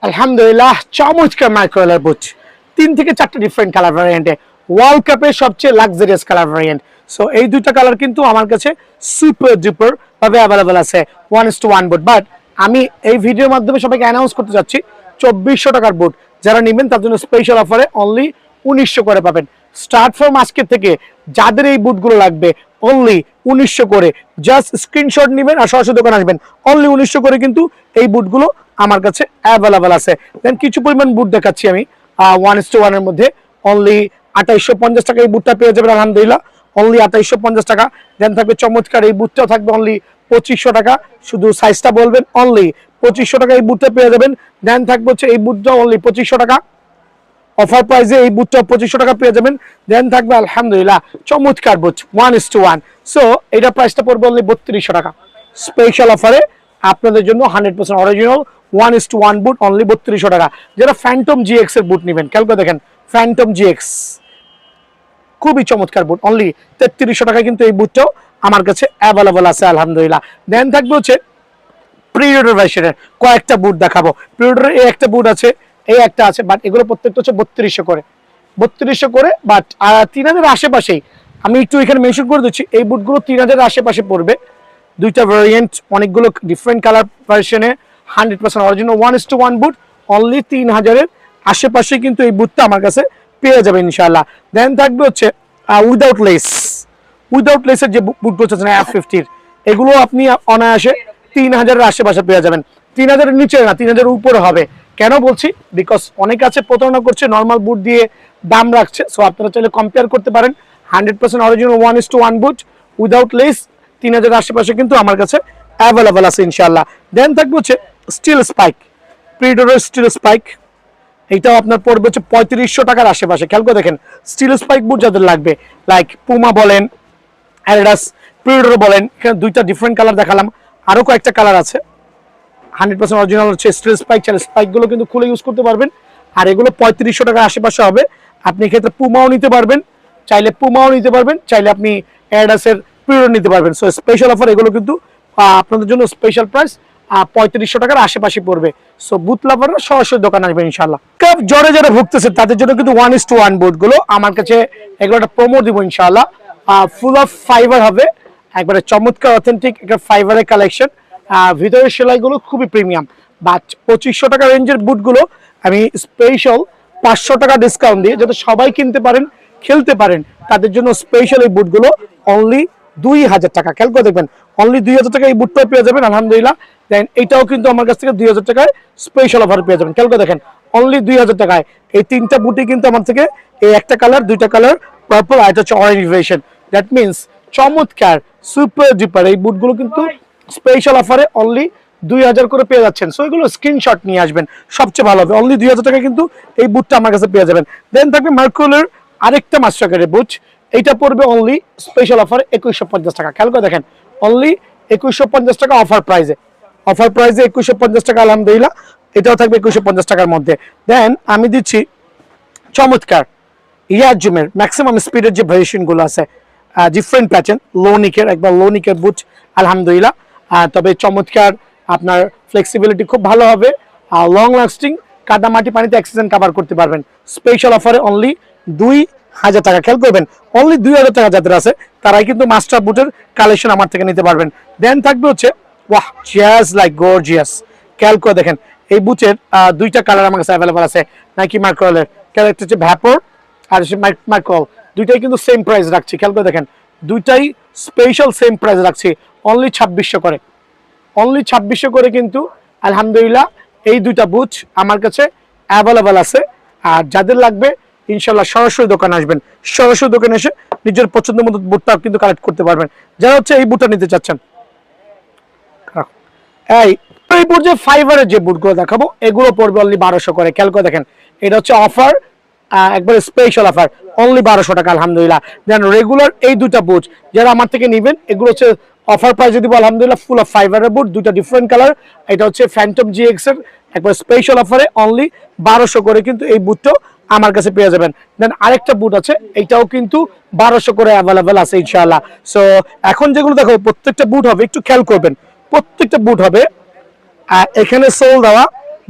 আলহামদুলিল্লাহ চমৎকার মাইক্রোলার বুট 3 থেকে 4টা ডিফারেন্ট কালার ভ্যারিয়েন্টে ওয়ার্ল্ড কাপের সবচেয়ে লাক্সারিয়াস কালার ভ্যারিয়েন্ট। সো এই দুইটা কালার কিন্তু আমার কাছে সুপার ডুপার ভাবে অ্যাভেলেবল আছে 1:1 বুট। বাট আমি এই ভিডিওর মাধ্যমে সবাইকে অ্যানাউন্স করতে যাচ্ছি 2400 টাকার বুট যারা নেবেন তার জন্য স্পেশাল অফারে অনলি 1900 করে পাবেন। স্টার্ট ফ্রম আজকে থেকে যাদের এই বুটগুলো লাগবে অনলি 1900 করে, জাস্ট স্ক্রিনশট নেবেন আর সরাসরি দোকানে আসবেন। অনলি 1900 করে কিন্তু এই বুটগুলো আমার কাছে অ্যাভেলেবল আছে। দেন কিছু পরিমাণ বুট দেখাচ্ছি আমি 1:1 এর মধ্যে অনলি 2850 টাকা এই বুটটা পেয়ে যাবেন আলহামদুলিল্লাহ, অনলি 2850 টাকা। দেন থাকবে চমৎকার এই বুটটাও থাকবে অনলি 2500 টাকা, শুধু সাইজটা বলবেন অনলি 2500 টাকা এই বুটটা পেয়ে যাবেন। দেন থাকবে হচ্ছে এই বুটটা অনলি 2500 টাকা অফার প্রাইসে, এই বুটটা 2500 টাকা পেয়ে যাবেন। দেন থাকবে আলহামদুলিল্লাহ চমৎকার বুট 1:1, সো এটা প্রাইসটা পড়বে অনলি 3200 টাকা স্পেশাল অফারে আপনাদের জন্য 100% অরিজিনাল 1:1 বুট অনলি 3200 টাকা। যারা ফ্যান্টম জিএক্স এর বুট নেবেন খেয়াল করে দেখেন, ফ্যান্টম জিএক্স খুবই চমৎকার বুট অনলি 3300 টাকা কিন্তু এই বুটটাও আমার কাছে অ্যাভেলেবল আছে আলহামদুলিল্লাহ। দেন থাকবে হচ্ছে প্রিডেটর ভার্সনের কয়েকটা বুট দেখাবো। প্রিডেটরের এই একটা বুট আছে, এই একটা আছে, বাট এগুলো প্রত্যেকটা হচ্ছে 3200 করে, 3200 করে, বাট 3000 আশেপাশেই। আমি একটু এখানে মেনশন করে দিচ্ছি এই বুটগুলো 3000 আশেপাশে পড়বে। দুইটা ভেরিয়েন্ট, অনেকগুলো ডিফারেন্ট কালার ভার্সনে 100% অরিজিনাল 1:1 বুট অনলি 3000 এর আশেপাশে কিন্তু এই বুটটা আমার কাছে পেয়ে যাবেন ইনশাআল্লাহ। দেন থাকবে হচ্ছে উইদাউট লেস, উইদাউট লেসের যে বুটগুলো হচ্ছে না F50 এগুলো আপনি অনায়াসে 3000 এর আশেপাশে পেয়ে যাবেন। 3000 এর নিচে না, 3000 এর উপরে হবে। কেন বলছি, বিকজ অনেক আছে প্রতারণা করছে, নর্মাল বুট দিয়ে দাম রাখছে। সো আপনারা চাইলে কম্পেয়ার করতে পারেন। 100% অরিজিনাল 1:1 বুট উইদাউট লেস 3000 আশেপাশে কিন্তু আমার কাছে অ্যাভেলেবল আছে ইনশাআল্লাহ। দেন থাকবে হচ্ছে still spike, predator still spike, এইটাও আপনার পড়বে হচ্ছে 3500 টাকার আশেপাশে। খেয়াল করে দেখেন স্টিল স্পাইক বুট যাদের লাগবে, লাইক পুমা বলেন, অ্যাডিডাস, প্রিডেটর বলেন, এখানে দুইটা ডিফারেন্ট কালার দেখালাম, আরো কয়েকটা কালার আছে। 100% অরিজিনাল হচ্ছে স্টিল স্পাইক, চাইলে স্পাইকগুলো কিন্তু খুলে ইউজ করতে পারবেন। আর এগুলো 3500 টাকার আশেপাশে হবে। আপনি এক্ষেত্রে পুমাও নিতে পারবেন, চাইলে পুমাও নিতে পারবেন, চাইলে আপনি অ্যাডিডাসের প্রিডেটর নিতে পারবেন। সো স্পেশাল অফার এগুলো কিন্তু আপনাদের জন্য স্পেশাল প্রাইস 3500 টাকার আশেপাশে পড়বে। সো বুট লাভাররা সরাসরি দোকান আসবেন ইনশাআল্লাহ। কাপ জ্বরে যারা ভুগতেছে তাদের জন্য কিন্তু 1:1 বুটগুলো আমার কাছে এগুলো একটা প্রোমো দিব ইনশাআল্লাহ। ফুল অফ ফাইবার হবে, একবারে চমৎকার অথেন্টিক একটা ফাইবারের কালেকশন। ভিতরের সেলাইগুলো খুবই প্রিমিয়াম। বাট 2500 টাকা রেঞ্জের বুটগুলো আমি স্পেশাল 500 টাকা ডিসকাউন্ট দিয়ে যাতে সবাই কিনতে পারেন, খেলতে পারেন, তাদের জন্য স্পেশাল এই বুটগুলো অনলি 2000 টাকা। খেয়াল করে দেখবেন অনলি 2000 টাকা এই বুটটা পেয়ে যাবেন আলহামদুলিল্লাহ। দেন এটাও কিন্তু আমার কাছ থেকে 2000 টাকায় স্পেশাল অফার পেয়ে যাবেন। খেয়াল করে দেখেন অনলি 2000 টাকায় এই তিনটা বুটই কিন্তু আমার থেকে, এই একটা কালার, দুইটা কালার পার্পল, আর এটা হচ্ছে অরেঞ্জ ভেরিয়েশন। দ্যাট মিনস চমৎকার সুপার ডুপার এই বুটগুলো কিন্তু স্পেশাল অফারে অনলি 2000 করে পেয়ে যাচ্ছেন। সো এগুলো স্ক্রিনশট নিয়ে আসবেন, সবচেয়ে ভালো হবে। অনলি 2000 টাকা কিন্তু এই বুটটা আমার কাছে পেয়ে যাবেন। দেন থাকবে মার্কুলার আরেকটা মাস্টারকারের বুট, এইটা পড়বে অনলি স্পেশাল অফারে 2150 টাকা। খেয়াল করে দেখেন অনলি 2150 টাকা অফার প্রাইজে, অফার প্রাইজে 2150 টাকা আলহামদুলিল্লাহ। এটাও থাকবে 2150 টাকার মধ্যে। দেন আমি দিচ্ছি চমৎকার ইয়ারজুমের ম্যাক্সিমাম স্পিডের যে ভেরিয়েশনগুলো আছে, ডিফারেন্ট প্যাটার্ন, লোনিকের, একবার লোনিকের বুট আলহামদুলিল্লাহ। তবে চমৎকার, আপনার ফ্লেক্সিবিলিটি খুব ভালো হবে, লং লাস্টিং, কাদা মাটি পানিতে অ্যাক্সিডেন্ট কভার করতে পারবেন। স্পেশাল অফারে অনলি 2000 টাকা। খেয়াল করবেন অনলি 2000 টাকা যাদের আছে তারাই কিন্তু মাস্টার বুটের কালেকশন আমার থেকে নিতে পারবেন। দেন থাকবে হচ্ছে ওয়াহ জাস্ট লাইক গর্জিয়াস, খেয়াল করে দেখেন এই বুটের দুইটা কালার আমার কাছে অ্যাভেলেবল আছে। নাইকি মার্কোলের ক্যারেক্টার হচ্ছে ভ্যাপর আর মার্কোল, দুইটাই কিন্তু সেম প্রাইস রাখছি। খেয়াল করে দেখেন দুইটাই স্পেশাল সেম প্রাইস রাখছি অনলি 2600 করে, অনলি 2600 করে কিন্তু আলহামদুলিল্লাহ এই দুইটা বুট আমার কাছে অ্যাভেলেবল আছে। আর যাদের লাগবে ইনশাল্লাহ সরাসরি দোকানে আসবেন, সরাসরি দোকানে এসে নিজের পছন্দ মতো বুটটা কিন্তু কালেক্ট করতে পারবেন। যারা হচ্ছে এই বুটটা নিতে চাচ্ছেন, এই পর্যায়ে ফাইবারের যে বুটগুলো দেখাবো এগুলো পড়বে অনলি 1200 করে। খেয়াল করে দেখেন এটা হচ্ছে অফার, একবার স্পেশাল অফার অনলি 1200 টাকা আলহামদুলিল্লাহ। দেন রেগুলার এই দুটা বুট যারা আমার থেকে নেবেন এগুলো হচ্ছে অফার প্রাইস যদি বল আলহামদুলিল্লাহ, ফুল অফ ফাইবারের বুট, দুইটা ডিফারেন্ট কালার। এটা হচ্ছে ফ্যান্টম জিএক্স এর একবার স্পেশাল অফারে অনলি 1200 করে কিন্তু এই বুটটাও আমার কাছে পেয়ে যাবেন। দেন আরেকটা বুট আছে, এইটাও কিন্তু 1200 করে অ্যাভেলেবেল আছে ইনশাআল্লাহ। সো এখন যেগুলো দেখো প্রত্যেকটা বুট হবে, একটু খেয়াল করবেন, প্রত্যেকটা বুট হবে এখানে সোল দেওয়া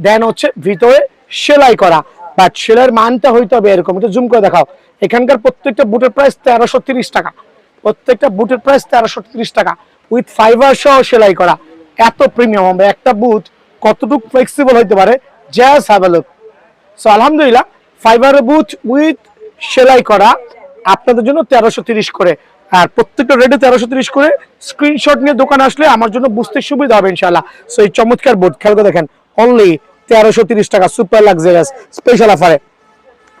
দেন হচ্ছে ভিতরে সেলাই করা, বাট সেলাইয়ের মানটা হইতে হবে এরকম। একটু জুম করে দেখাও। এখানকার প্রত্যেকটা বুটের প্রাইস 1330 টাকা, প্রত্যেকটা বুটের প্রাইস 1330 টাকা, উইথ ফাইবার সহ সেলাই করা। এত প্রিমিয়াম হবে একটা বুট, কতটুকু ফ্লেক্সিবল হইতে পারে, just have a look. So আলহামদুলিল্লাহ ফাইবারের বুট উইথ সেলাই করা আপনাদের জন্য 1330 করে, আর প্রত্যেকটা রেটে 1330 করে। স্ক্রিনশট নিয়ে দোকানে আসলে আমার জন্য বুঝতে সুবিধা হবে ইনশাআল্লাহ। সো এই চমৎকার বুট খেয়াল করে দেখেন, অনলি 1330 টাকা, সুপার লাক্সারিয়াস স্পেশাল অফারে।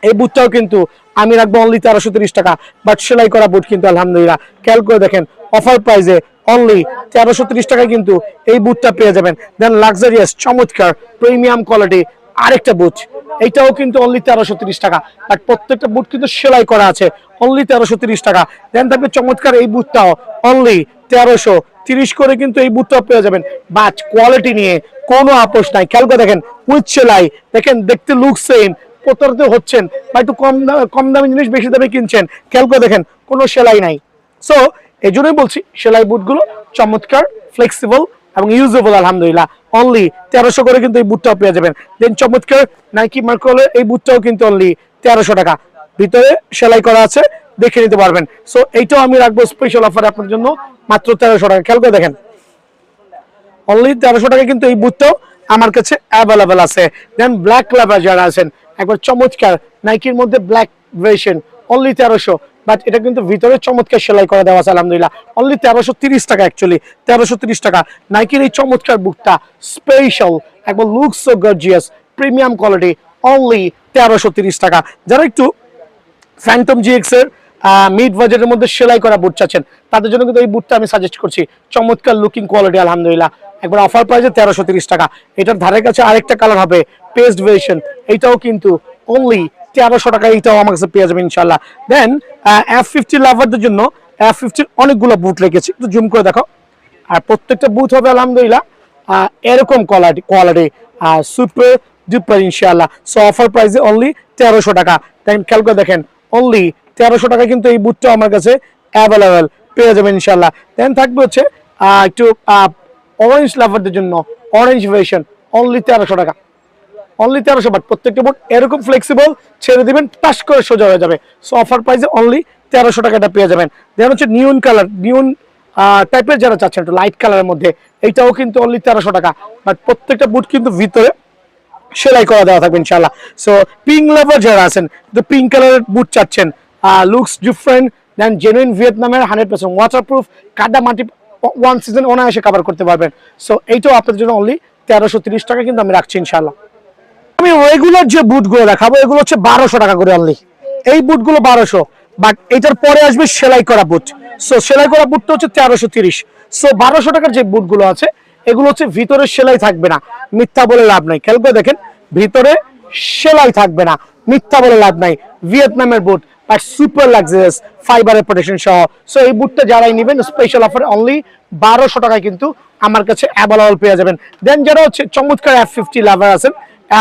এই বুটটাও কিন্তু আমি রাখবো অনলি 1330 টাকা, বাট সেলাই করা বুট কিন্তু আলহামদুলিল্লাহ খেয়াল করে দেখেন অফার প্রাইসে অনলি 1330 টাকায় কিন্তু এই বুটটা পেয়ে যাবেন। দেন লাক্সারিয়াস চমৎকার প্রিমিয়াম কোয়ালিটি আরেকটা বুট, এইটাও কিন্তু অনলি 1330 টাকা, বাট প্রত্যেকটা বুট কিন্তু সেলাই করা আছে, অনলি 1330 টাকা। দেন থাকবে চমৎকার এই বুটটাও অনলি 1330 করে কিন্তু এই বুটটাও পেয়ে যাবেন, বাট কোয়ালিটি নিয়ে কোনো আপোষ নাই। খেয়াল করে দেখেন উইথ সেলাই, দেখেন দেখতে লুক সেম, প্রতারিত হচ্ছেন বা একটু কম দামি জিনিস বেশি দামে কিনছেন, খেয়াল করে দেখেন কোনো সেলাই নাই। সো এই জন্যই বলছি সেলাই বুটগুলো চমৎকার, ফ্লেক্সিবল এবং ইউজেবল আলহামদুলিল্লাহ। অনলি 1300 করে কিন্তু এই বুটটাও পেয়ে যাবেন। দেন চমৎকার নাইকি মার্কোলের এই বুটটাও কিন্তু অনলি 1300 টাকা, ভিতরে সেলাই করা আছে, দেখে নিতে পারবেন। সো এইটাও আমি রাখবো স্পেশাল অফারে আপনার জন্য মাত্র 1300 টাকা। খেয়াল করে দেখেন অনলি 1300 টাকা কিন্তু এই বুটটাও আমার কাছে অ্যাভেলেবেল আছে। দেন ব্ল্যাক লাভার যারা আছেন, একবার চমৎকার নাইকির মধ্যে ব্ল্যাক ভার্সন অনলি 1300, বাট এটা কিন্তু ভিতরে চমৎকার সেলাই করে দেওয়া আছে আলহামদুলিল্লাহ, অনলি 1330 টাকা। অ্যাকচুয়ালি 1330 টাকা নাইকির এই চমৎকার বুটটা স্পেশাল, একবার looks so gorgeous, premium quality, only 1330 টাকা। যারা একটু ফ্যান্টম জিএক্স এর মিড বাজেটের মধ্যে সেলাই করা বুট চাচ্ছেন, তাদের জন্য কিন্তু এই বুটটা আমি সাজেস্ট করছি। চমৎকার লুকিং কোয়ালিটি আলহামদুলিল্লাহ, একবার অফার প্রাইসে 1330 টাকা। এটার ধারে কাছে আরেকটা কালার হবে পেস্ট ভার্সন, এইটাও কিন্তু অনলি 1300 টাকা, এইটাও আমার কাছে পেয়ে যাবে ইনশাআল্লাহ। দেন F50 লাভারদের জন্য F50 অনেকগুলো বুট রেখেছি, একটু জুম করে দেখো। আর প্রত্যেকটা বুট হবে আলহামদুলিল্লাহ এরকম কোয়ালিটি সুপার ডুপার ইনশাআল্লাহ। সো অফার প্রাইসে অনলি 1300 টাকা। দেন খেয়াল করে দেখেন অনলি 1300 টাকা কিন্তু এই বুটটা আমার কাছে অ্যাভেলেবেল পেয়ে যাবেন ইনশাআল্লাহ। দেন থাকবে হচ্ছে একটু অরেঞ্জ লাভারদের জন্য অরেঞ্জ ভার্সন অনলি 1300 টাকা, অনলি 1300, বাট প্রত্যেকটা বুট এরকম ফ্লেক্সিবল, ছেড়ে দিবেন টাস করে সোজা হয়ে যাবে। সো অফার প্রাইসে অনলি 1300 টাকাটা পেয়ে যাবেন। দেন হচ্ছে নিয়ন কালার, নিয়ন টাইপের যারা চাচ্ছেন একটু লাইট কালারের মধ্যে, এইটাও কিন্তু অনলি 1300 টাকা, বাট প্রত্যেকটা বুট কিন্তু ভিতরে সেলাই করা দেওয়া থাকবে ইনশাআল্লাহ। সো পিঙ্ক লাভার যারা আছেন, পিঙ্ক কালারের বুট চাচ্ছেন, লুকস ডিফারেন্ট, দেন জেনুইন ভিয়েতনামের 100% ওয়াটারপ্রুফ, কাদা মাটি ওয়ান সিজন অনায়াসে কভার করতে পারবেন। সো এইটাও আপনাদের জন্য অনলি 1330 টাকা কিন্তু আমি রাখছি ইনশাআল্লাহ। আমি রেগুলার যে বুটগুলো দেখাবো এগুলো হচ্ছে 1200 টাকা করে অনলি, এই বুটগুলো 1200, বাট এটার পরে আসবে সেলাই করা বুট। সো সেলাই করা বুটটা হচ্ছে 1330। সো 1200 টাকার যে বুটগুলো আছে এগুলো হচ্ছে ভিতরে সেলাই থাকবে না, মিথ্যা বলে লাভ নাই। খেয়াল করে দেখেন ভিতরে সেলাই থাকবে না, মিথ্যা বলে লাভ নাই। ভিয়েতনামের বুট বাট সুপার লাক্সারিয়াস ফাইবারের প্রোটেকশন সহ। সো এই বুটটা যারাই নেবেন স্পেশাল অফারে অনলি 1200 টাকায় কিন্তু আমার কাছে অ্যাভেলেবল পেয়ে যাবেন। দেন যারা হচ্ছে চমৎকার F50 লাভার আছেন,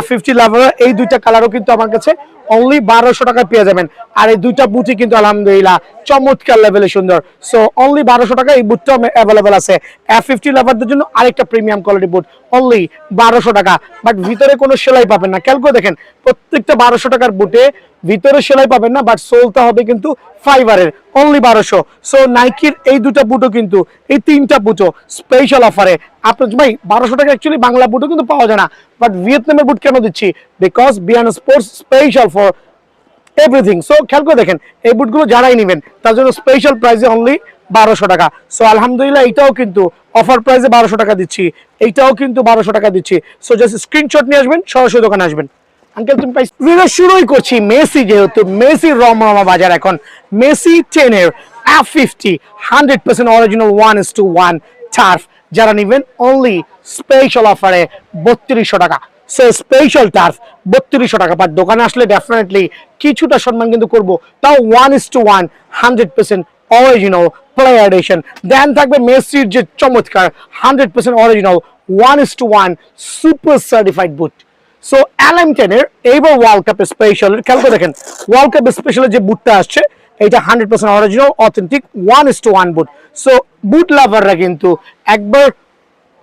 F50 লাভার এই দুইটা কালারও কিন্তু আমার কাছে অনলি 1200 টাকায় পেয়ে যাবেন। আর এই দুইটা বুটই কিন্তু আলহামদুলিল্লাহ চমৎকার লেভেলে সুন্দর। সো অনলি 1200 টাকা এই বুটটা অ্যাভেলেবল আছে। F50 লাভারদের জন্য আরেকটা প্রিমিয়াম কোয়ালিটি বুট অনলি 1200 টাকা, বাট ভিতরে কোনো সেলাই পাবেন না। খেয়াল করে দেখেন প্রত্যেকটা 1200 টাকার বুটে ভিতরে সেলাই পাবেন না, বাট সোলটা হবে কিন্তু ফাইবারের, অনলি 1200। সো নাইকির এই দুটো বুটও কিন্তু, এই তিনটা বুটও স্পেশাল অফারে আপনার ভাই 1200 টাকা। অ্যাকচুয়ালি বাংলা বুটও কিন্তু পাওয়া যায় না, বাট ভিয়েতনামের বুট কেন দিচ্ছি, because Beant sports special for everything. So খেয়াল করে দেখেন এই বুটগুলো যারাই নেবেন তার জন্য স্পেশাল প্রাইসে অনলি 1200 টাকা। সো আলহামদুলিল্লাহ এইটাও কিন্তু অফার প্রাইসে 1200 টাকা দিচ্ছি, এইটাও কিন্তু 1200 টাকা দিচ্ছি। সো জাস্ট স্ক্রিনশট নিয়ে আসবেন, সরাসরি দোকানে আসবেন। আঙ্কেল তুমি প্রাইস ভিডিও শুরুই করছি মেসি, যেহেতু মেসি রমরমা বাজার এখন। মেসি 10 এর F50 100% অরিজিনাল 1:1 টার্ফ যারা নেবেন অনলি স্পেশাল অফারে 3200 টাকা। সো স্পেশাল টার্ফ 3200 টাকা, বাট দোকানে আসলে ডেফিনেটলি কিছুটা সম্মান কিন্তু করবো, তাও 1:1 100% অরিজিনাল প্লেয়ার এডিশন। দেন থাকবে মেসির যে চমৎকার 100% অরিজিনাল 1:1 সুপার সার্টিফাইড বুট। সো LM10 এর এইবার ওয়ার্ল্ড কাপ স্পেশাল, খেয়াল করে দেখেন ওয়ার্ল্ড কাপ স্পেশালের যে বুটটা আসছে এটা 100% অরিজিনাল অথেন্টিক 1:1 বুট। সো বুট লাভাররা কিন্তু একবার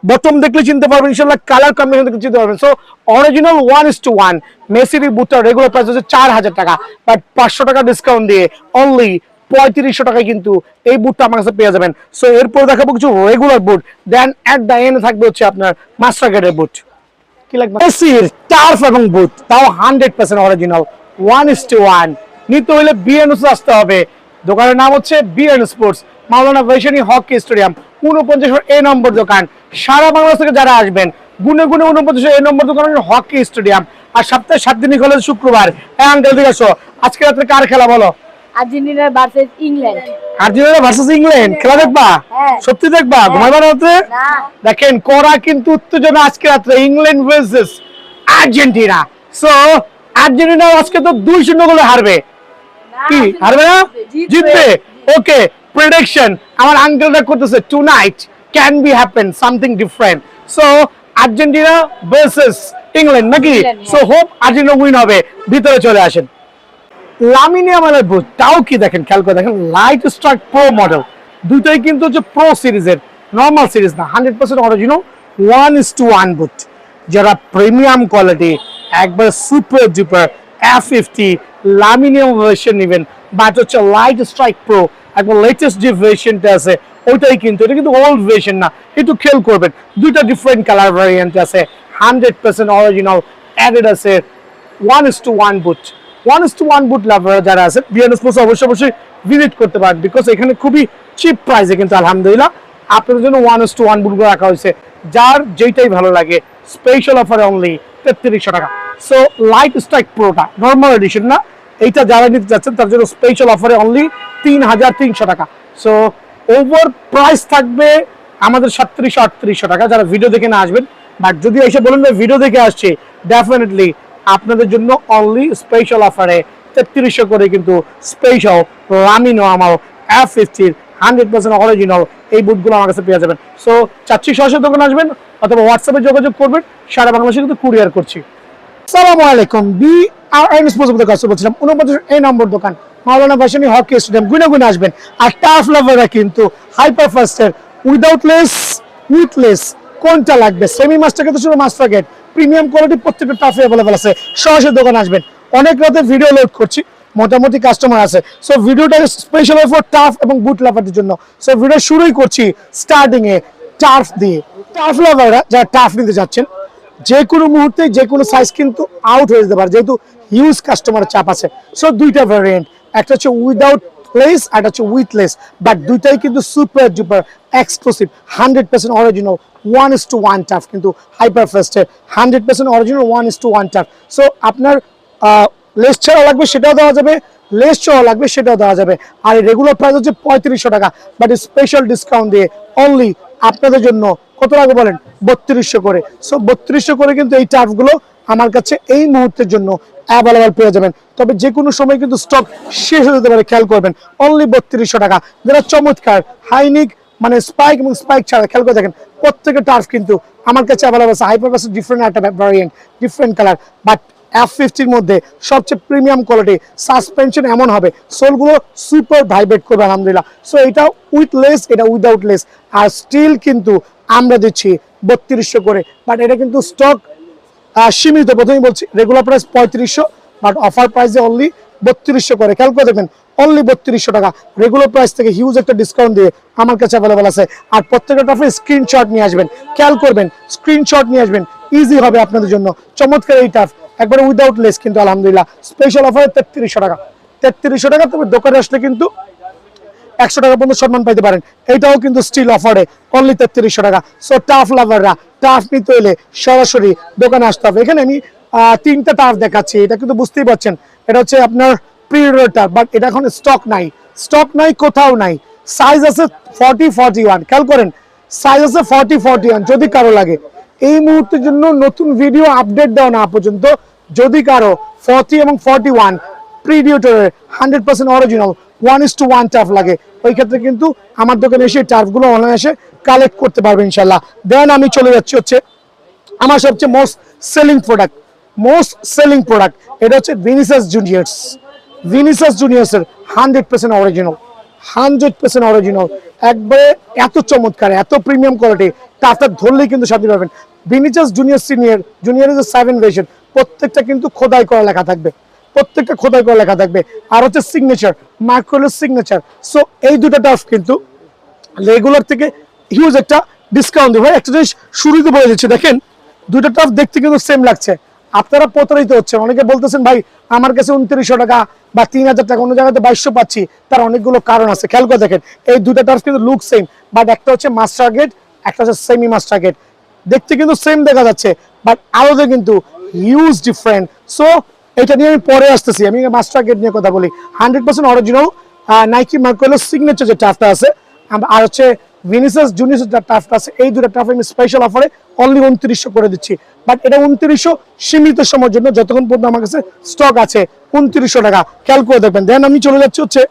বটম দেখলে চিনতে পারবেন ইনশাআল্লাহ, কালার কম্বিনেশন দেখলে চিনতে পারবেন। সো অরিজিনাল 1:1 মেসির এই বুটটা রেগুলার প্রাইস হচ্ছে 4000 টাকা, বাট 500 টাকা ডিসকাউন্ট দিয়ে অনলি 3500 টাকায় কিন্তু এই বুটটা আমার কাছে পেয়ে যাবেন। সো এরপর দেখাবো কিছু regular boot, then at the end থাকবে হচ্ছে আপনার মাস্টার গ্রেডের বুট। কি লাগবে? মেসির টার্ফ এবং বুট, তাও 100% অরিজিনাল 1:1। নিতে হলে বিএনএস আসতে হবে। দোকানের নাম হচ্ছে বিএন স্পোর্টস, মাওলানা ভাইসানি হকি স্টেডিয়াম, 49 এ নম্বর দোকান। সারা বাংলাদেশ থেকে যারা আসবেন গুনে গুনে 49 এ নম্বর দোকান হকি স্টেডিয়াম। আর সপ্তাহে 7 দিনই খোলা, শুক্রবার। আঙ্কেল দিকে আসো, আজকে রাত্রে কার খেলা বলো? Argentina versus England. Argentina versus England খেলা দেখবা? সত্যি দেখবা? ঘুমাইবা রাতে? দেখেন করা কিন্তু উত্তেজনা আজকে রাত্রে, England versus Argentina. So Argentina আজকে তো 2-0 গোলে হারবে। কি হারবে না? জিতবে। ওকে, প্রেডিকশন আমার আঙ্কেলরা করতেছে, tonight can be happen something different. So Argentina versus England নাকি? সো হোপ আর্জেন্টিনা উইন হবে। ভিতরে চলে আসেন। লামিনে আমাদের বুট, তাও কি দেখেন, খেয়াল করে দেখেন, লাইট স্ট্রাইক প্রো মডেল। দুটোই কিন্তু হচ্ছে প্রো সিরিজের, নর্মাল সিরিজ না। 100% অরিজিনাল 1:1 বুট। যারা প্রিমিয়াম কোয়ালিটি একবার সুপার ডুপার F50 লামিনিয়াম ভার্সন নেবেন, বাট হচ্ছে লাইট স্ট্রাইক প্রো একবার লেটেস্ট যে ভার্সনটা আছে ওইটাই কিন্তু, এটা কিন্তু ওল্ড ভার্সন না। একটু খেয়াল করবেন, দুইটা ডিফারেন্ট কালার ভ্যারিয়েন্ট আছে। 100% অরিজিনাল অ্যাডিডাসের 1:1 বুট। 1:1 বুট লাভার যারা আছে বিএন স্পোর্টস অবশ্যই ভিজিট করতে পারেন, বিকজ এখানে খুবই চিপ প্রাইসে কিন্তু আলহামদুলিল্লাহ আপনাদের জন্য 1:1 বুটগুলো রাখা হয়েছে। যার যেটাই ভালো লাগে, স্পেশাল অফারে অনলি 3300 টাকা। সো লাইট স্ট্রাইক প্রোটা নর্মাল এডিশন না, এইটা যারা নিতে যাচ্ছেন তার জন্য স্পেশাল অফারে অনলি 3300 টাকা। সো ওভার প্রাইস থাকবে আমাদের 3700-3800 টাকা যারা ভিডিও দেখে না আসবেন। বাট যদি এসে বলেন যে ভিডিও দেখে আসছে, ডেফিনেটলি আপনাদের জন্য অনলি স্পেশাল অফারে 3300 করে কিন্তু স্পেশাল লামিনো আমার F50 100% অরিজিনাল এই বুটগুলো আমার কাছে পেয়ে যাবেন। সো চাচ্ছি সরাসরি দোকানে আসবেন অথবা হোয়াটসঅ্যাপে যোগাযোগ করবেন, সারা বাংলাদেশে কিন্তু কুরিয়ার করছি। আসসালামু আলাইকুম, বিআরএন স্পোর্টস থেকে কাছে বলছিলাম, 49 এই নম্বর দোকান, মাওলানা ভাসানী হকি স্টেডিয়াম। গুনে আসবেন। আর টাফ লাভাররা কিন্তু হাইপার ফাস্টের উইদাউট লেস, উইথ লেস কোনটা লাগবে, সেমি মাস্টার থেকে শুরু মাস্টার গেট, প্রিমিয়াম কোয়ালিটি প্রত্যেকটা টাফে অ্যাভেলেবল আছে। সরাসরি দোকানে আসবেন। অনেক রাতে ভিডিও লোড করছি, মোটামুটি কাস্টমার আছে। সো ভিডিওটা স্পেশাল ফর টাফ এবং বুট লাভারদের জন্য। সো ভিডিও শুরুই করছি স্টার্টিং এ টাফ দিয়ে। টাফ লাভাররা যারা টাফ নিতে যাচ্ছেন, যে কোনো মুহূর্তে যে কোনো সাইজ কিন্তু আউট হয়ে যেতে পারে, যেহেতু হিউজ কাস্টমারের চাপ আছে। সো দুইটা ভ্যারিয়েন্ট, একটা হচ্ছে উইদাউট লেস আর একটা হচ্ছে উইথ লেস, বাট দুইটাই কিন্তু super duper exclusive 100% original 1:1 tough, কিন্তু হাইপার ফাস্টের 100% অরিজিনাল 1:1 টাফ। সো আপনার লেস ছাড়া লাগবে সেটাও দেওয়া যাবে, লেস ছাড়া লাগবে সেটাও দেওয়া যাবে। আর রেগুলার প্রাইস হচ্ছে 3500 টাকা, বাট স্পেশাল ডিসকাউন্ট দিয়ে অনলি আপনাদের জন্য কত লাগবে বলেন? 3200 করে। সো 3200 করে কিন্তু এই টাফগুলো আমার কাছে এই মুহূর্তের জন্য অ্যাভেলেবল পেয়ে যাবেন। তবে যে কোনো সময় কিন্তু স্টক শেষ হয়ে যেতে পারে, খেয়াল করবেন। অনলি 3200 টাকা, যেটা চমৎকার হাইনিক মানে স্পাইক এবং স্পাইক ছাড়া। খেয়াল করে দেখেন প্রত্যেকের টার্ফ কিন্তু আমার কাছে অ্যাভেলেবল আছে। হাইপার পাস ডিফারেন্ট একটা variant, different colour, but F50 মধ্যে সবচেয়ে প্রিমিয়াম কোয়ালিটি। সাসপেনশন এমন হবে, সোলগুলো সুপার ভাইব্রেট করবে আলহামদুলিল্লাহ। সো এটা উইথ লেস, এটা উইদাউট লেস। আর স্টিল কিন্তু আমরা দিচ্ছি 3200 করে, বাট এটা কিন্তু স্টক সীমিত। প্রথমেই বলছি রেগুলার প্রাইস 3500, বাট অফার প্রাইসে অনলি 3200 করে। খেয়াল করে দেখবেন অনলি 3200 টাকা, রেগুলার প্রাইস থেকে হিউজ একটা ডিসকাউন্ট দিয়ে আমার কাছে অ্যাভেলেবল আছে। আর প্রত্যেকটা টাফে স্ক্রিনশট নিয়ে আসবেন, খেয়াল করবেন স্ক্রিনশট নিয়ে আসবেন, ইজি হবে আপনাদের জন্য। চমৎকার এই টাফ একবারে উইদাউট লেস কিন্তু আলহামদুলিল্লাহ স্পেশাল অফারে 3300 টাকা। 3300 টাকা, তবে দোকানে আসলে কিন্তু 100 টাকা পর্যন্ত সম্মান পাইতে পারেন। এটাও কিন্তু স্টিল অফারে অনলি 3300 টাকা। সো টাফ লাভাররা টাফ নিতে হলে সরাসরি দোকানে আসতে হবে। এখানে আমি 3টা টাফ দেখাচ্ছি, এটা কিন্তু বুঝতেই পারছেন এটা হচ্ছে আপনার প্রিমিয়ার টাফ, বাট এটা এখন স্টক নাই, স্টক নাই, কোথাও নাই। সাইজ আছে 40-41, খেয়াল করেন সাইজ আছে 40-41। যদি কারো লাগে এই মুহূর্তের জন্য নতুন ভিডিও আপডেট দেওয়া না পর্যন্ত, যদি কারো 40 এবং 41 প্রিডিউটরের 100% অরিজিনাল 1:1 টাফ লাগে, ওই ক্ষেত্রে কিন্তু আমার দোকানে এসে টার্ফগুলো অনায়াসে কালেক্ট করতে পারবে ইনশাল্লাহ। দেন আমি চলে যাচ্ছি হচ্ছে আমার সবচেয়ে মোস্ট সেলিং প্রোডাক্ট, এটা হচ্ছে ভিনিসিয়াস জুনিয়র্স। ভিনিসিয়াস জুনিয়র্সের 100% অরিজিনাল, 100% অরিজিনাল, একবারে এত চমৎকার, এত প্রিমিয়াম কোয়ালিটি। টাফটা ধরলেই কিন্তু শান্তি পাবেন। Vinicius junior senior, junior is 7 version, প্রত্যেকটা কিন্তু খোদাই করা লেখা থাকবে, প্রত্যেকটা খোদাই করা লেখা থাকবে। আর হচ্ছে সিগনেচার, মার্কোলের সিগনেচার। সো এই দুটো টাফ কিন্তু রেগুলার থেকে হিউজ একটা ডিসকাউন্ট দেবো। একটা জিনিস শুরুতে বলে দিচ্ছি, দেখেন দুটো টাফ দেখতে কিন্তু সেম লাগছে, আপনারা প্রতারিত হচ্ছেন। অনেকে বলতেছেন ভাই আমার কাছে 2900 টাকা বা 3000 টাকা, অন্য জায়গাতে 2200 পাচ্ছি, তার অনেকগুলো কারণ আছে। খেয়াল করে দেখেন এই দুটো টার্ফ কিন্তু লুক সেম, বাট একটা হচ্ছে মাস্টার গেট, একটা হচ্ছে সেমি মাস্টার গেট। দেখতে কিন্তু সেম দেখা যাচ্ছে, বাট আলাদা কিন্তু হিউজ ডিফারেন্ট। সো এটা নিয়ে আমি পরে আসতেছি, আমি মাস্টার গেট নিয়ে কথা বলি। 100% অরিজিনাল নাইকি মার্কোয়েলের সিগনেচার যে টাফটা আছে, আর হচ্ছে ভিনিসাস জুনিয়র যে টাফটা আছে, এই দুটো টাফ আমি স্পেশাল অফারে অনলি 2900 করে দিচ্ছি। বাট এটা 2900 সীমিত সময়ের জন্য, যতক্ষণ পর্যন্ত আমার কাছে স্টক আছে 2900 টাকা। খেয়াল করে দেখবেন। দেন আমি চলে যাচ্ছি হচ্ছে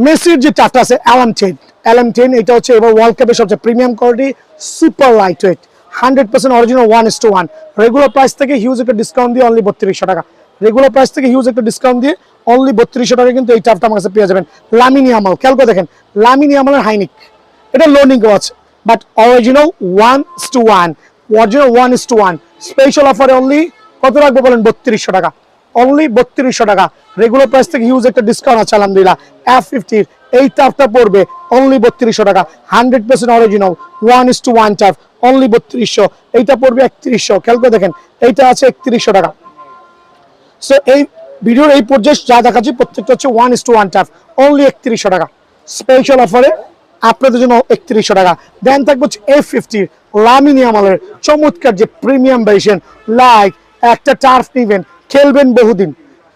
মেসির যে টাফটা আছে LM10, এটা হচ্ছে এবার ওয়ার্ল্ড কাপের সবচেয়ে premium quality, super light weight, 100% original 1:1। Regular price থেকে হিউজ একটা ডিসকাউন্ট দিয়ে অনলি 3200 টাকা। রেগুলার প্রাইস থেকে হিউজ একটা ডিসকাউন্ট দিয়ে অনলি 3200 টাকা কিন্তু এই টাফটা আমার কাছে পেয়ে যাবেন। লামিনী আমাল, খেয়াল করে দেখেন লামিনী আমালের হাইনিক, এটা লোনিং watch, but original 1:1, original 1:1। Special অফারে অনলি কত রাখবো বলেন? 3200 টাকা, অনলি 3200 টাকা। রেগুলার প্রাইস থেকে হিউজ একটা ডিসকাউন্ট আছে আলহামদুলিল্লাহ। F50 এই টাফটা পড়বে অনলি 3200 টাকা, 100% অরিজিনাল 1:1 টাফ, অনলি 3200। এইটা পড়বে 3100। খেয়াল করে দেখেন এইটা আছে 3100 টাকা। সো এই ভিডিওর এই পর্যায়ে যা দেখাচ্ছি প্রত্যেকটা হচ্ছে 1:1 টাফ, অনলি 3100 টাকা। স্পেশাল অফারে আপনাদের জন্য 3100 টাকা। দেন থাকবে হচ্ছে F50 লামিনী আমালের চমৎকার যে প্রিমিয়াম ভার্সন, লাইক একটা টার্ফ নিবেন, খেলবেন বহুদিন,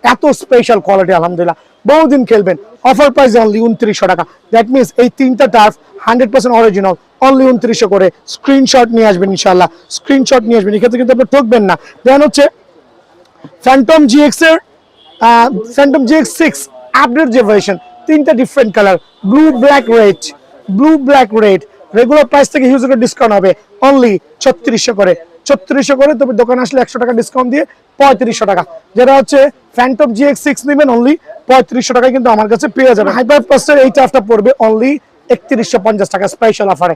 এত স্পেশাল কোয়ালিটি আলহামদুলিল্লাহ, বহুদিন খেলবেন। অফার প্রাইস অনলি 2900 টাকা। দ্যাট মিনস এই তিনটা টার্ফ 100% অরিজিনাল, অনলি 2900 করে। স্ক্রিনশট নিয়ে আসবেন ইনশাআল্লাহ, স্ক্রিনশট নিয়ে আসবেন, এক্ষেত্রে কিন্তু আপনি ঠকবেন না। দেন হচ্ছে ফ্যান্টম জিএক্স এর ফ্যান্টম জিএক্স 6 আপডেট যে ভার্সন, তিনটা different colour, blue black red, blue black red. Regular price থেকে হিউজ একটা ডিসকাউন্ট হবে, অনলি 3600 করে, 3600 করে। তবে দোকানে আসলে 100 টাকা ডিসকাউন্ট দিয়ে 3500 টাকা। যেটা হচ্ছে ফ্যান্টম জিএক্স 6 নেবেন অনলি 3500 টাকায় কিন্তু আমার কাছে পেয়ে যাবেন। হাইপার প্লাস্টের এই টাফটা পড়বে অনলি 3150 টাকা স্পেশাল অফারে,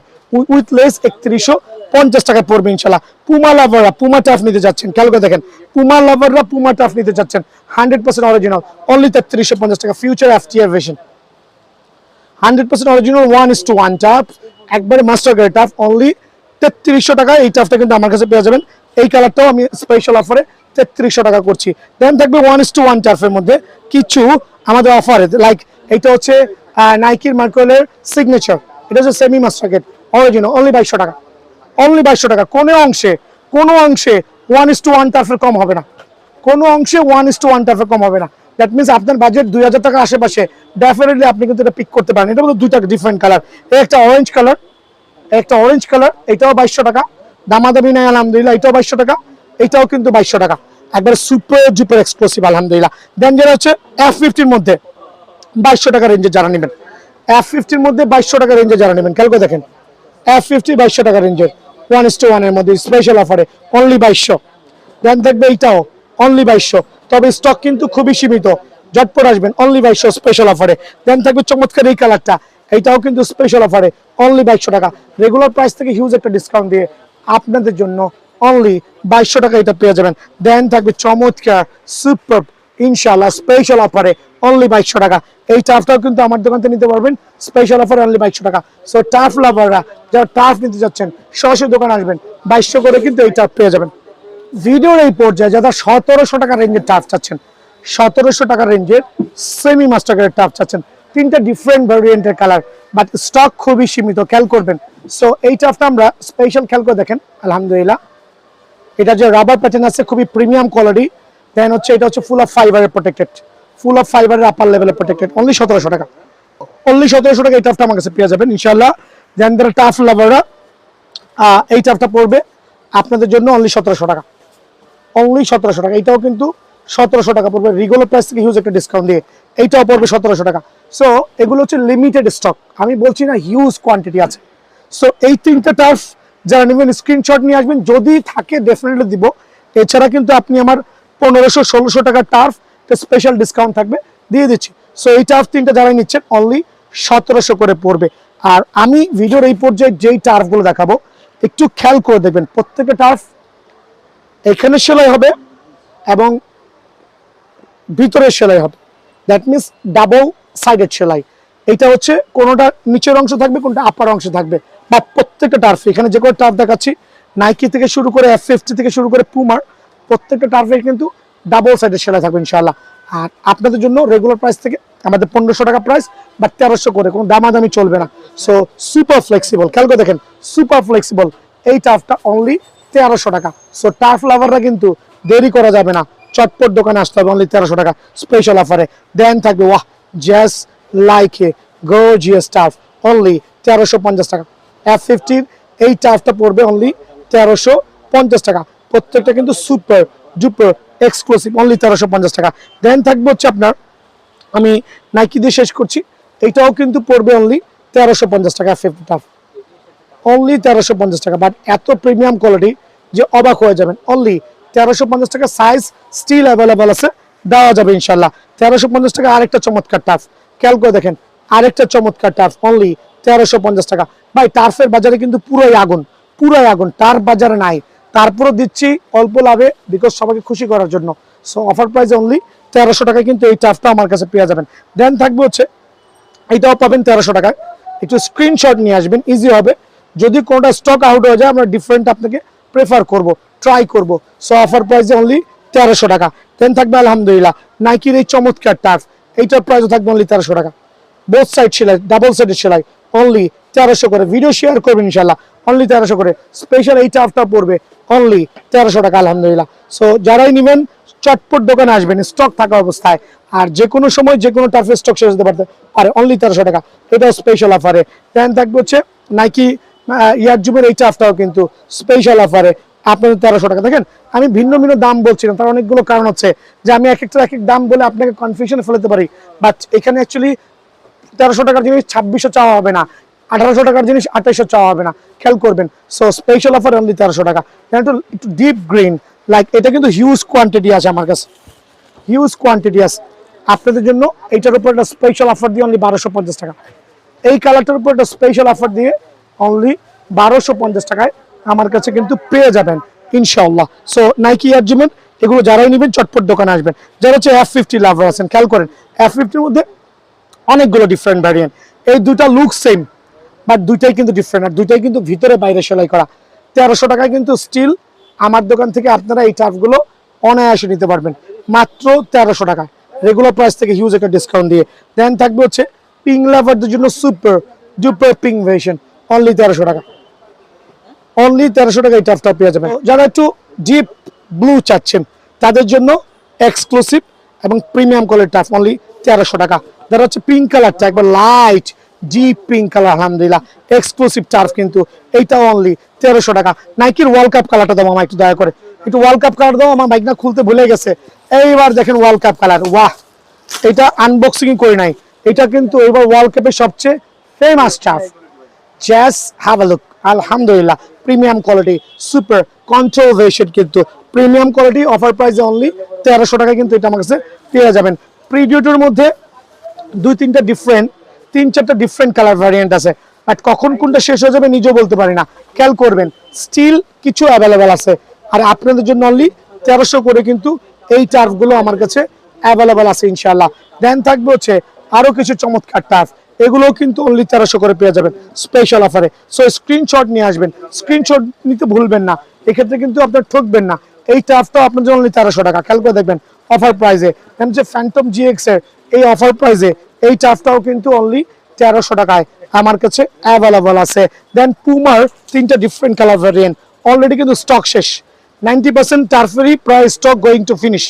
উইথ লেস 3150 টাকায় পড়বে ইনশাআল্লাহ। পুমা লাভাররা পুমা টাফ নিতে যাচ্ছেন, খেয়াল করে দেখেন পুমা লাভাররা পুমা টাফ নিতে যাচ্ছেন 100% অরিজিনাল, অনলি 3350 টাকা। Future FTR version 100% original 1:1 tough, একবারে মাস্টার গ্রেড টাফ, অনলি 3300 টাকা। এই টাফটা কিন্তু আমার কাছে পেয়ে যাবেন। এই কালারটাও আমি স্পেশাল অফারে 3300 টাকা করছি। দেন থাকবে 1:1 টাফের মধ্যে কিছু আমাদের অফারে, লাইক এইটা হচ্ছে নাইকির মার্কোয়েলের সিগনেচার, এটা হচ্ছে সেমি মাস্টার গেট অরিজিনাল, অনলি 2200 টাকা, অনলি 2200 টাকা। কোনো অংশে 1:1 টাফের কম হবে না, কোনো অংশে 1:1 টাফের কম হবে না। দ্যাট মিনস আপনার বাজেট 2000 টাকার আশেপাশে, ডেফিনেটলি আপনি কিন্তু এটা পিক করতে পারেন। এটা মধ্যে দুইটা ডিফারেন্ট কালার, একটা অরেঞ্জ কালার, একটা অরেঞ্জ কালার, এটাও 2200 টাকা, দামাদামি নাই আলহামদুলিল্লাহ, এটাও 2200 টাকা, এটাও কিন্তু 2200 টাকা, একবার সুপার ডুপার এক্সক্লুসিভ আলহামদুলিল্লাহ। দেন যেটা হচ্ছে F50 মধ্যে 2200 টাকা রেঞ্জে যারা নেবেন, F50 মধ্যে 2200 টাকা রেঞ্জে যারা নেবেন, খেয়াল করে দেখেন F50 2200 টাকা রেঞ্জের 1:1 এর মধ্যে স্পেশাল অফারে অনলি 2200। দেন থাকবে এইটাও অনলি 2200, তবে স্টক কিন্তু খুবই সীমিত, ঝটপট আসবেন, অনলি 2200 স্পেশাল অফারে। দেন থাকবে চমৎকার এই কালারটা, এইটাও কিন্তু স্পেশাল অফারে অনলি 2200 টাকা। রেগুলার প্রাইস থেকে হিউজ একটা ডিসকাউন্ট দিয়ে আপনাদের জন্য অনলি 2200 টাকা এটা পেয়ে যাবেন। দেন থাকবে চমৎকার সুপার ইনশাআল্লাহ স্পেশাল অফারে অনলি 2200 টাকা। এই টাফটাও কিন্তু আমার দোকান থেকে নিতে পারবেন স্পেশাল অফারে অনলি 2200 টাকা। সো টাফ লাভাররা যারা টাফ নিতে যাচ্ছেন সরাসরি দোকানে আসবেন, 2200 করে কিন্তু এই টাফ পেয়ে যাবেন। ভিডিওর এই পর্যায়ে যারা 1700 টাকা রেঞ্জের টাফ চাচ্ছেন, 1700 টাকা রেঞ্জের সেমি মাস্টার গ্রেড টাফ চাচ্ছেন, তিনটা ডিফারেন্ট ভ্যারিয়েন্টের কালার, বাট স্টক খুবই সীমিত, খেয়াল করবেন। সো এই টাফটা আমরা স্পেশাল খেয়াল করে দেখেন আলহামদুলিল্লাহ, এটা যে রাবার প্যাটার্ন আছে খুবই প্রিমিয়াম কোয়ালিটি। দেন হচ্ছে এটা হচ্ছে ফুল অফ ফাইবারের প্রোটেক্টেড, ফুল অফ ফাইবারের আপার লেভেলের প্রোটেক্টেড, অনলি 1700 টাকা, অনলি 1700 টাকা এই টাফটা আমার কাছে পেয়ে যাবেন ইনশাআল্লাহ। দেন যারা টাফ লাভাররা এই টাফটা পড়বে আপনাদের জন্য অনলি 1700 টাকা, অনলি 1700 টাকা। এইটাও কিন্তু 1700 টাকা পড়বে, রেগুলার প্রাইস থেকে হিউজ একটা ডিসকাউন্ট দিয়ে এইটাও পড়বে 1700 টাকা। সো এগুলো হচ্ছে লিমিটেড স্টক, আমি বলছি না হিউজ কোয়ান্টিটি আছে। সো এই তিনটা টার্ফ যারা নেবেন স্ক্রিনশট নিয়ে আসবেন, যদি থাকে ডেফিনেটলি দিব। এছাড়া কিন্তু আপনি আমার 1500-1600 টাকার টার্ফ স্পেশাল ডিসকাউন্ট থাকবে, দিয়ে দিচ্ছি। সো এই টার্ফ তিনটা যারা নিচ্ছেন অনলি 1700 করে পড়বে। আর আমি ভিডিওর এই পর্যায়ে যেই টার্ফগুলো দেখাবো একটু খেয়াল করে দেখবেন, প্রত্যেকটা টার্ফ এখানে সেলাই হবে এবং ভিতরে সেলাই হবে, দ্যাট মিনস ডাবল সাইডেড সেলাই। এটা হচ্ছে কোনোটা নিচের অংশ থাকবে, কোনটা আপার অংশ থাকবে, বা প্রত্যেকটা টার্ফ এখানে যে কোনো টার্ফ দেখাচ্ছি নাইকি থেকে শুরু করে F50 থেকে শুরু করে পুমার প্রত্যেকটা টার্ফে কিন্তু ডাবল সাইডের সেলাই থাকবে ইনশাআল্লাহ। আর আপনাদের জন্য রেগুলার প্রাইস থেকে আমাদের 1500 টাকা প্রাইস, বা 1300 করে, কোনো দামাদামি চলবে না। সো সুপার ফ্লেক্সিবল, খেয়াল করে দেখেন সুপার ফ্লেক্সিবল এই টার্ফটা অনলি 1300 টাকা। সো টার্ফ লাভাররা কিন্তু দেরি করা যাবে না, চটপট দোকানে আসতে হবে, অনলি 1300 টাকা স্পেশাল অফারে। দেন থাকবে wow just like a gorgeous turf, only 1350 টাকা। F50 এই টার্ফটা পড়বে অনলি 1350 টাকা। প্রত্যেকটা কিন্তু সুপার ডুপার এক্সক্লুসিভ, অনলি 1350 টাকা। দেন থাকবে হচ্ছে আপনার, আমি নাইকি দিয়ে শেষ করছি, এইটাও কিন্তু পড়বে অনলি 1350 টাকা। F50 টার্ফ অনলি 1350 টাকা, বাট এত প্রিমিয়াম কোয়ালিটি যে অবাক হয়ে যাবেন। অনলি 1350 টাকা, সাইজ স্টিল অ্যাভেলেবেল আছে, দেওয়া যাবে ইনশাল্লাহ। 1350 টাকা আরেকটা চমৎকার টার্ফ, খেয়াল করে দেখেন আরেকটা চমৎকার টার্ফ, অনলি 1350 টাকা। ভাই টার্ফের বাজারে কিন্তু পুরোই আগুন, পুরোই আগুন, টার্ফ বাজারে নাই, তারপরও দিচ্ছি অল্প লাভে, বিকজ সবাইকে খুশি করার জন্য। সো অফার প্রাইস অনলি 1300 টাকায় কিন্তু এই টার্ফটা আমার কাছে পেয়ে যাবেন। দেন থাকবে হচ্ছে এইটাও পাবেন 1300 টাকায়, একটু স্ক্রিনশট নিয়ে আসবেন, ইজি হবে। যদি কোনোটা স্টক আউট হয়ে যায় আমরা ডিফারেন্ট আপনাকে প্রেফার করব, ট্রাই করব। সো অফার প্রাইসে অনলি 1300 টাকা। দেন থাকবে আলহামদুলিল্লাহ নাইকির এই চমৎকার টার্ফ, এইটার প্রাইসও থাকবে অনলি 1300 টাকা। বোথ সাইড সেলাই, ডাবল সাইডের সেলাই, অনলি 1300 করে। ভিডিও শেয়ার করবেন ইনশাল্লাহ, অনলি 1300 করে। স্পেশাল এই টার্ফটা পড়বে অনলি 1300 টাকা আলহামদুলিল্লাহ। সো যারাই নেবেন চটপট দোকানে আসবেন স্টক থাকা অবস্থায়, আর যে কোনো সময় যে কোনো টার্ফের স্টক শেষ হতে পারতে পারে, অনলি 1300 টাকা, এটাও স্পেশাল অফারে। দেন থাকবে হচ্ছে নাইকি ইয়ারজুমের এই টার্ফটাও কিন্তু স্পেশাল অফারে আপনাদের 1300 টাকা। দেখেন আমি ভিন্ন ভিন্ন দাম বলছিলাম, তার অনেকগুলো কারণ হচ্ছে যে আমি এক একটা এক এক দাম বলে আপনাকে কনফিউশনে ফেলতে পারি, বাট এখানে অ্যাকচুয়ালি 1300 টাকার জিনিস 2600 চাওয়া হবে না, 1800 টাকার জিনিস 2800 চাওয়া হবে না, খেয়াল করবেন। সো স্পেশাল অফার অনলি 1300 টাকা। একটু ডিপ গ্রিন, লাইক এটা কিন্তু হিউজ কোয়ান্টিটি আছে আমার কাছে, হিউজ কোয়ান্টিটি আছে আপনাদের জন্য। এইটার উপর একটা স্পেশাল অফার দিয়ে অনলি 1250 টাকা। এই কালারটার উপর একটা স্পেশাল অফার দিয়ে অনলি 1250 টাকায় আমার কাছে কিন্তু পেয়ে যাবেন ইনশাআল্লাহ। সো নাইকি ইয়ারজুমের এগুলো যারাই নেবেন চটপট দোকানে আসবেন। যারা হচ্ছে F50 লাভার আছেন, খেয়াল করেন F50 এর মধ্যে অনেকগুলো ডিফারেন্ট ভ্যারিয়েন্ট, এই দুটা লুক সেম বাট দুইটাই কিন্তু ডিফারেন্ট, আর দুইটাই কিন্তু ভিতরে বাইরে সেলাই করা। 1300 টাকায় কিন্তু স্টিল আমার দোকান থেকে আপনারা এই টার্ফগুলো অনায়াসে নিতে পারবেন মাত্র 1300 টাকায়, রেগুলার প্রাইস থেকে হিউজ একটা ডিসকাউন্ট দিয়ে। দেন থাকবে হচ্ছে পিং লাভারদের জন্য super duper pink version, only 1300 টাকা, অনলি 1300 টাকা এই টার্ফটা পেয়ে যাবেন। যারা একটু ডিপ ব্লু চাচ্ছেন তাদের জন্য এক্সক্লুসিভ এবং প্রিমিয়াম কোয়ালিটির টার্ফ, অনলি 1300 টাকা। যারা হচ্ছে পিঙ্ক কালারটা একবার লাইট ডিপ পিঙ্ক কালার, আলহামদুলিল্লাহ এক্সক্লুসিভ টার্ফ কিন্তু এইটাও অনলি 1300 টাকা। নাইকির ওয়ার্ল্ড কাপ কালারটা দাও আমার একটু দয়া করে, একটু ওয়ার্ল্ড কাপ কালার দাও, আমার বাইক না খুলতে ভুলে গেছে। এইবার দেখেন ওয়ার্ল্ড কাপ কালার, ওয়াহ এটা আনবক্সিং করি নাই, এটা কিন্তু এবার ওয়ার্ল্ড কাপের সবচেয়ে famous turf. Just have a look, আলহামদুলিল্লাহ প্রিমিয়াম কোয়ালিটি, সুপার কন্ট্রোভার্সিয়াল কিন্তু প্রিমিয়াম কোয়ালিটি। অফার প্রাইসে অনলি 1300 টাকা কিন্তু এটা আমার কাছে পেয়ে যাবেন। প্রিডিউটের মধ্যে তিন চারটা ডিফারেন্ট কালার ভ্যারিয়েন্ট আছে, বাট কখন কোনটা শেষ হয়ে যাবে নিজেও বলতে পারি না, খেয়াল করবেন স্টিল কিছু অ্যাভেলেবেল আছে। আর আপনাদের জন্য অনলি 1300 করে কিন্তু এই টার্ফগুলো আমার কাছে অ্যাভেলেবেল আছে ইনশাআল্লাহ। দেন থাকবে হচ্ছে আরো কিছু চমৎকার টার্ফ, এগুলোও কিন্তু অনলি 1300 করে পেয়ে যাবেন স্পেশাল অফারে। সো স্ক্রিনশট নিয়ে আসবেন, স্ক্রিনশট নিতে ভুলবেন না, এক্ষেত্রে কিন্তু আপনার ঠকবেন না। এই টার্ফটাও আপনার জন্য অনলি 1300 টাকা, খেয়াল করে দেখবেন অফার প্রাইসে। দেন হচ্ছে ফ্যান্টম জিএক্স এর এই অফার প্রাইসে এই টার্ফটাও কিন্তু অনলি 1300 টাকায় আমার কাছে অ্যাভেলেবল আছে। দেন পুমার তিনটা ডিফারেন্ট কালার ভ্যারিয়েন্ট অলরেডি কিন্তু স্টক শেষ, 90% টার্ফেরই প্রায় stock going to finish,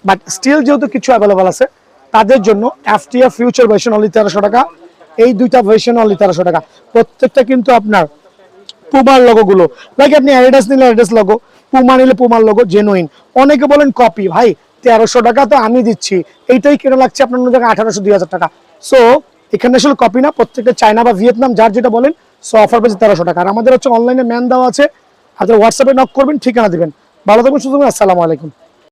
but still যেহেতু কিছু অ্যাভেলেবল আছে তাদের জন্য এফটিএফ ফিউচার ভার্সন অনলি 1300 টাকা। এই দুইটা ভার্সন অনলি 1300 টাকা। প্রত্যেকটা কিন্তু আপনার পুমার লোগো গুলো, লাইক আপনি অ্যাডিডাস নিলে অ্যাডিডাস লোগো, পুমা নিলে পুমার লোগো জেনুইন। অনেকে বলেন কপি, ভাই 1300 টাকা তো আমি দিচ্ছি, এইটাই কেন লাগছে আপনার অন্য জায়গায় 1800 2000 টাকা। সো এখানে আসলে কপি না, প্রত্যেকটা চায়না বা ভিয়েতনাম যার যেটা বলেন। সো অফার পেয়েছে 1300 টাকা। আর আমাদের হচ্ছে অনলাইনে ম্যান দেওয়া আছে, আপনারা হোয়াটসঅ্যাপে নক করবেন, ঠিকানা দিবেন। ভালো থাকবেন, সুস্থ থাকবেন, আসসালামু আলাইকুম।